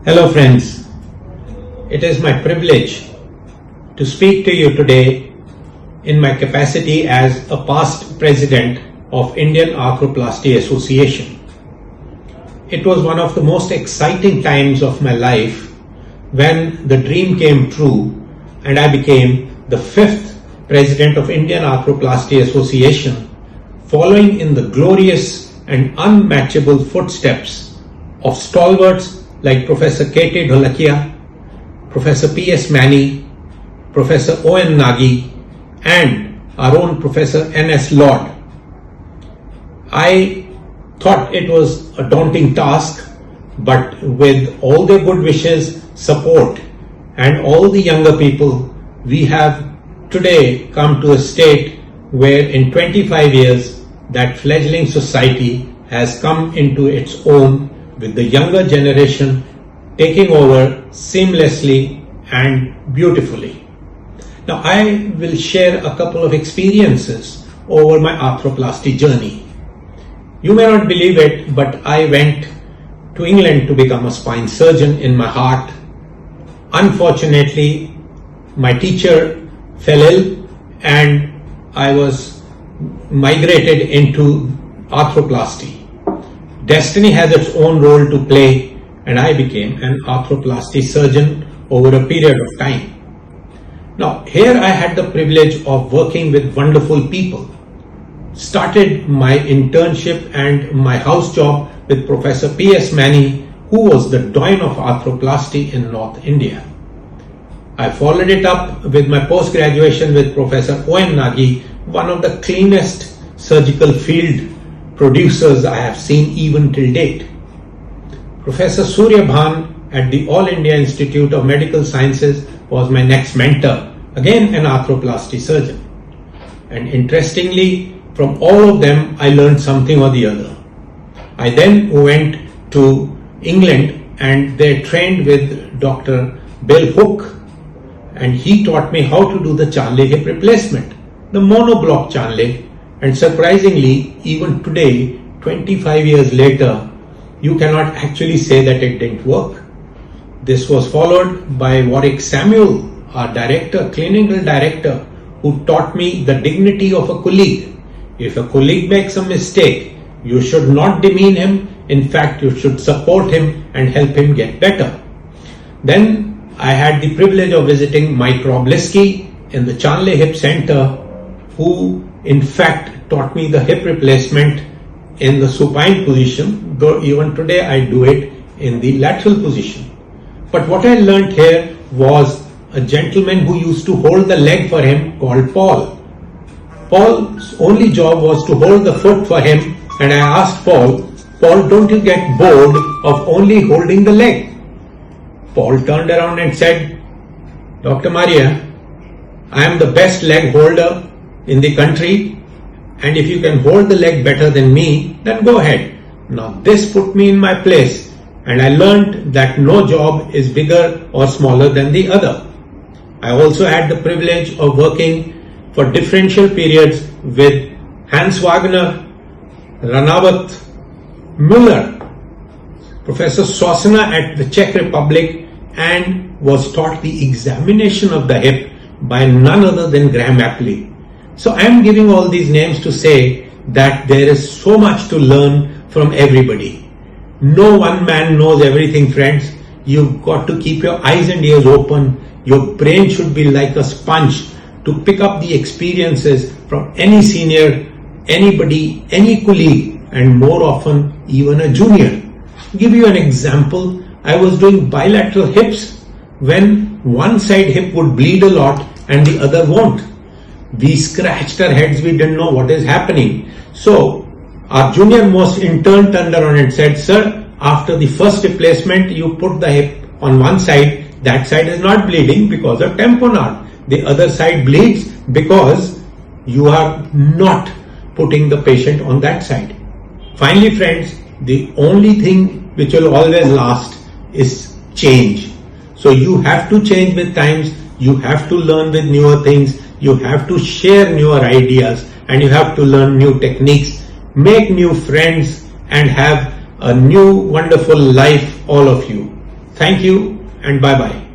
Hello friends, it is my privilege to speak to you today in my capacity as a past president of Indian Arthroplasty Association. It was one of the most exciting times of my life when the dream came true and I became the 5th president of Indian Arthroplasty Association, following in the glorious and unmatchable footsteps of stalwarts like Professor K.T. Dholakia, Professor P.S. Mani, Professor O.N. Nagi, and our own Professor N.S. Lord. I thought it was a daunting task, but with all their good wishes, support, and all the younger people, we have today come to a state where in 25 years that fledgling society has come into its own, with the younger generation taking over seamlessly and beautifully. Now I will share a couple of experiences over my arthroplasty journey. You may not believe it, but I went to England to become a spine surgeon in my heart. Unfortunately, my teacher fell ill and I was migrated into arthroplasty. Destiny has its own role to play and I became an arthroplasty surgeon over a period of time. Now here I had the privilege of working with wonderful people. Started my internship and my house job with Professor P.S. Mani, who was the doyen of arthroplasty in North India. I followed it up with my post-graduation with Professor O.N. Nagi, one of the cleanest surgical field producers I have seen even till date. Professor Surya Bhan at the All India Institute of Medical Sciences was my next mentor, again an arthroplasty surgeon. And interestingly, from all of them, I learned something or the other. I then went to England and they trained with Dr. Bill Hook, and he taught me how to do the Chanle hip replacement, the monoblock Chanle. And surprisingly, even today, 25 years later, you cannot actually say that it didn't work. This was followed by Warwick Samuel, our director, clinical director, who taught me the dignity of a colleague. If a colleague makes a mistake, you should not demean him. In fact, you should support him and help him get better. Then I had the privilege of visiting Mike Roblisky in the Chanle Hip Center, who in fact taught me the hip replacement in the supine position, though even today I do it in the lateral position. But what I learned here was a gentleman who used to hold the leg for him called Paul. Paul's only job was to hold the foot for him, and I asked Paul, don't you get bored of only holding the leg? Paul turned around and said, Dr. Marya, I am the best leg holder in the country, and if you can hold the leg better than me, then go ahead. Now this put me in my place, and I learned that no job is bigger or smaller than the other. I also had the privilege of working for differential periods with Hans Wagner, Ranawat, Müller, Professor Sosna at the Czech Republic, and was taught the examination of the hip by none other than Graham Apley. So I am giving all these names to say that there is so much to learn from everybody. No one man knows everything, friends. You've got to keep your eyes and ears open. Your brain should be like a sponge to pick up the experiences from any senior, anybody, any colleague, and more often even a junior. Give you an example. I was doing bilateral hips when one side hip would bleed a lot and the other won't. We scratched our heads, we didn't know what is happening. So our junior most intern turned around and said, sir, after the first replacement, you put the hip on one side, that side is not bleeding because of tamponade. The other side bleeds because you are not putting the patient on that side. Finally, friends, the only thing which will always last is change. So you have to change with times, you have to learn with newer things, you have to share newer ideas, and you have to learn new techniques, make new friends, and have a new wonderful life, all of you. Thank you and bye bye.